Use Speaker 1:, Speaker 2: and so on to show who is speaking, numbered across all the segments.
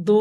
Speaker 1: 2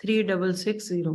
Speaker 1: 3660।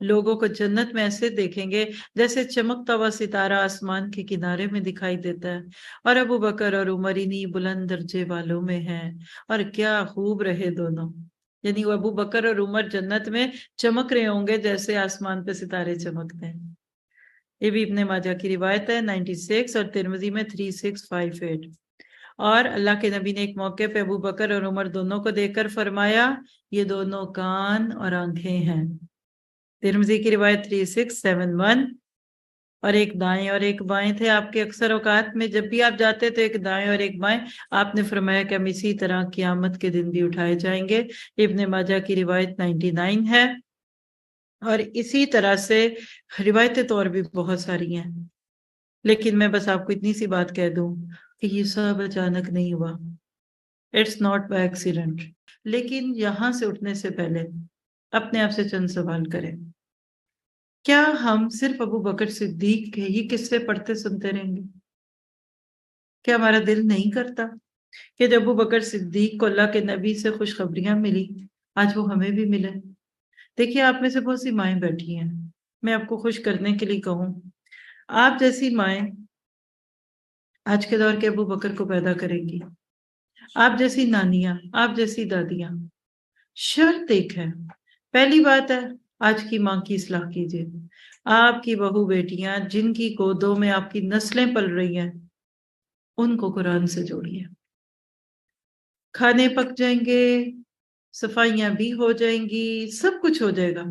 Speaker 1: لوگوں کو جنت میں ایسے دیکھیں گے جیسے چمکتا ہوا ستارہ آسمان کے کنارے میں دکھائی دیتا ہے، اور ابو بکر اور عمر انہی بلند درجے والوں میں ہیں، اور کیا خوب رہے دونوں، یعنی وہ ابو بکر اور عمر جنت میں چمک رہے ہوں گے جیسے آسمان پہ ستارے چمکتے ہیں۔ یہ بھی ابن ماجہ کی روایت ہے 96 اور ترمذی میں 3658۔ اور اللہ کے نبی نے ایک موقع پہ ابو بکر اور عمر دونوں کو دیکھ کر فرمایا یہ دونوں کان اور آنکھیں ہیں، ترمذی کی روایت 3671۔ اور ایک دائیں اور ایک بائیں تھے آپ کے، اکثر اوقات میں جب بھی آپ جاتے تو ایک دائیں اور ایک بائیں، آپ نے فرمایا کہ ہم اسی طرح قیامت کے دن بھی اٹھائے جائیں گے، ابن ماجہ کی روایت 99 ہے۔ اور اسی طرح سے روایتیں تو اور بھی بہت ساری ہیں، لیکن میں بس آپ کو اتنی سی بات کہہ دوں کہ یہ سب اچانک نہیں ہوا، اٹس ناٹ بائی ایکسیڈنٹ۔ لیکن یہاں سے اٹھنے سے پہلے اپنے آپ سے چند سوال کریں، کیا ہم صرف ابو بکر صدیق کے ہی قصے پڑھتے سنتے رہیں گے؟ کیا ہمارا دل نہیں کرتا کہ جب ابو بکر صدیق کو اللہ کے نبی سے خوشخبریاں ملی، آج وہ ہمیں بھی ملے؟ دیکھیے آپ میں سے بہت سی مائیں بیٹھی ہیں، میں آپ کو خوش کرنے کے لیے کہوں، آپ جیسی مائیں آج کے دور کے ابو بکر کو پیدا کریں گی، آپ جیسی نانیاں، آپ جیسی دادیاں۔ شرط ایک ہے، پہلی بات ہے آج کی ماں کی اصلاح کیجیے، آپ کی بہو بیٹیاں جن کی گودوں میں آپ کی نسلیں پل رہی ہیں ان کو قرآن سے جوڑیے، کھانے پک جائیں گے، صفائیاں بھی ہو جائیں گی، سب کچھ ہو جائے گا،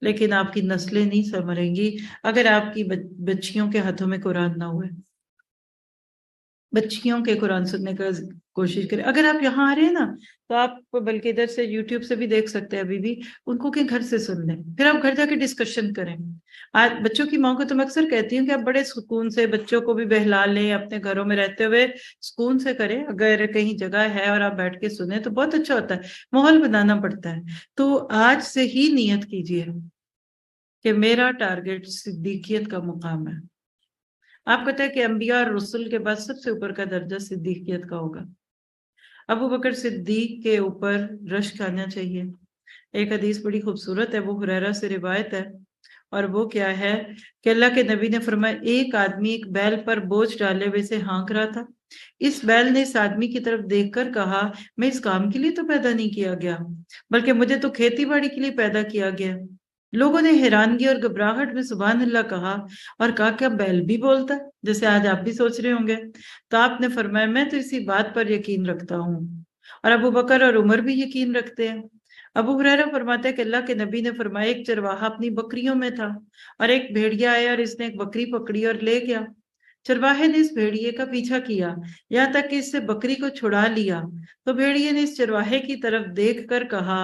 Speaker 1: لیکن آپ کی نسلیں نہیں سنوریں گی اگر آپ کی بچیوں کے ہاتھوں میں قرآن نہ ہوئے۔ بچیوں کے قرآن سننے کا کوشش کریں۔ اگر آپ یہاں آ رہے ہیں نا تو آپ بلکہ ادھر سے یوٹیوب سے بھی دیکھ سکتے ہیں، ابھی بھی ان کو کہ گھر سے سن لیں، پھر آپ گھر جا کے ڈسکشن کریں۔ آج بچوں کی ماں کو تو میں اکثر کہتی ہوں کہ آپ بڑے سکون سے بچوں کو بھی بہلا لیں، اپنے گھروں میں رہتے ہوئے سکون سے کریں، اگر کہیں جگہ ہے اور آپ بیٹھ کے سنیں تو بہت اچھا ہوتا ہے، ماحول بنانا پڑتا ہے۔ تو آج سے ہی نیت کیجیے کہ میرا ٹارگٹ صدیقیت کا مقام ہے۔ آپ کو پتہ ہے کہ انبیاء اور رسول کے بعد سب سے اوپر کا درجہ صدیقیت کا ہوگا۔ ابو بکر صدیق کے اوپر رشک آنا چاہیے۔ ایک حدیث بڑی خوبصورت ہے، ابو ہریرہ سے روایت ہے، اور وہ کیا ہے کہ اللہ کے نبی نے فرمایا ایک آدمی ایک بیل پر بوجھ ڈالے ہوئے سے ہانک رہا تھا، اس بیل نے اس آدمی کی طرف دیکھ کر کہا میں اس کام کے لیے تو پیدا نہیں کیا گیا، بلکہ مجھے تو کھیتی باڑی کے لیے پیدا کیا گیا۔ لوگوں نے حیرانگی اور گھبراہٹ میں سبحان اللہ کہا اور کہا کیا بیل بھی بولتا ہے، جیسے آج آپ بھی سوچ رہے ہوں گے؟ تو آپ نے فرمایا میں تو اسی بات پر یقین رکھتا ہوں، اور ابو بکر اور عمر بھی یقین رکھتے ہیں۔ ابو ہریرہ فرماتے ہیں کہ اللہ کے نبی نے فرمایا ایک چرواہا اپنی بکریوں میں تھا اور ایک بھیڑیا آیا اور اس نے ایک بکری پکڑی اور لے گیا۔ چرواہے نے اس بھیڑیے کا پیچھا کیا یہاں تک کہ اس سے بکری کو چھڑا لیا، تو بھیڑیے نے اس چرواہے کی طرف دیکھ کر کہا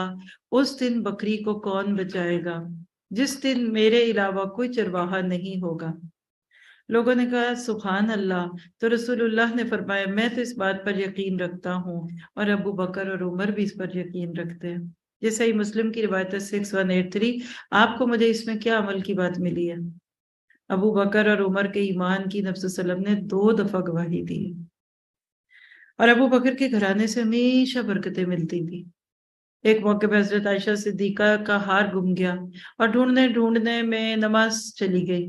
Speaker 1: اس دن بکری کو کون بچائے گا جس دن میرے علاوہ کوئی چرواہا نہیں ہوگا۔ لوگوں نے کہا سبحان اللہ، تو رسول اللہ نے فرمایا میں تو اس بات پر یقین رکھتا ہوں اور ابو بکر اور عمر بھی اس پر یقین رکھتے ہیں۔ یہ صحیح مسلم کی روایت ہے 6183۔ آپ کو مجھے اس میں کیا عمل کی بات ملی ہے؟ ابو بکر اور عمر کے ایمان کی نبی صلی اللہ علیہ وسلم نے 2 دفعہ گواہی دی، اور ابو بکر کے گھرانے سے ہمیشہ برکتیں ملتی تھی۔ ایک موقع پہ حضرت عائشہ صدیقہ کا ہار گم گیا اور ڈھونڈنے ڈھونڈنے میں نماز چلی گئی،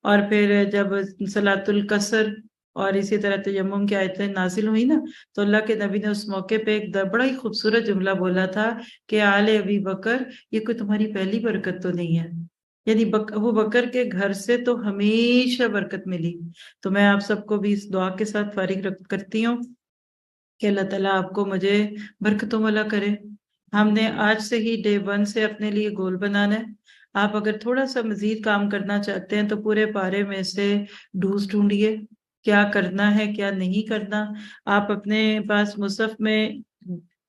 Speaker 1: اور پھر جب صلاۃ القصر اور اسی طرح تیمم کی آیتیں نازل ہوئی نا تو اللہ کے نبی نے اس موقع پہ ایک بڑا ہی خوبصورت جملہ بولا تھا کہ آل ابی بکر یہ کوئی تمہاری پہلی برکت تو نہیں ہے، یعنی ابو بکر کے گھر سے تو ہمیشہ برکت ملی۔ تو میں آپ سب کو بھی اس دعا کے ساتھ فارغ کرتی ہوں کہ اللہ تعالیٰ آپ کو مجھے برکتوں والا کرے۔ ہم نے آج سے ہی ڈے 1 سے اپنے لیے گول بنانا ہے۔ آپ اگر تھوڑا سا مزید کام کرنا چاہتے ہیں تو پورے پارے میں سے ڈوز ڈھونڈیے، کیا کرنا ہے کیا نہیں کرنا۔ آپ اپنے پاس مصحف میں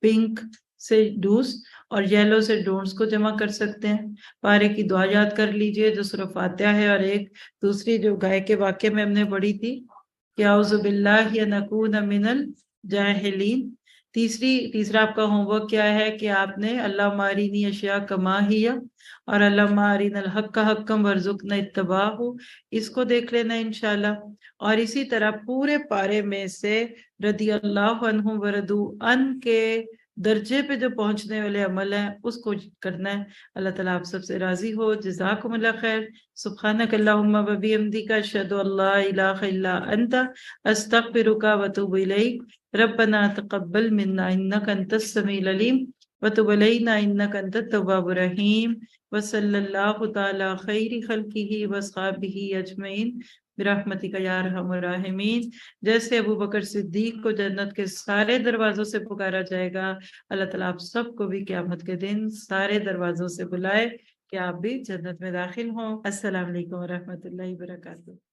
Speaker 1: پنک سے ڈوز اور یلو سے ڈونٹس کو جمع کر سکتے ہیں۔ پارے کی دعا یاد کر لیجئے جو سورہ فاتحہ ہے، اور ایک دوسری جو گائے کے واقعے میں ہم نے پڑھی تھی کہ اعوذ باللہ ان اکون من الجاہلین۔ تیسرا آپ کا ہوم ورک کیا ہے کہ آپ نے اللہم ارینی اشیاء کما ہی اور اللہم ارین الحق حقا وارزقنا اتباعہ، اس کو دیکھ لینا انشاءاللہ۔ اور اسی طرح پورے پارے میں سے رضی اللہ عنہم ورضوا عنہ کے درجے پہ جو پہنچنے والے عمل ہیں اس کو کرنا ہے۔ اللہ تعالیٰ آپ سب سے راضی ہو۔ جزاکم اللہ خیر۔ سبحانک اللہم و بحمدک، اشہد ان لا الہ الا انت، استغفرک و اتوب الیک۔ ربنا تقبل منا انک انت السمیع العلیم وتب علینا انک انت التواب الرحیم، وصلی اللہ تعالی خیر خلقہ واصحابہ اجمعین برحمتک یا ارحم الراحمین۔ جیسے ابو بکر صدیق کو جنت کے سارے دروازوں سے پکارا جائے گا، اللہ تعالیٰ آپ سب کو بھی قیامت کے دن سارے دروازوں سے بلائے کہ آپ بھی جنت میں داخل ہوں۔ السلام علیکم ورحمۃ اللہ وبرکاتہ۔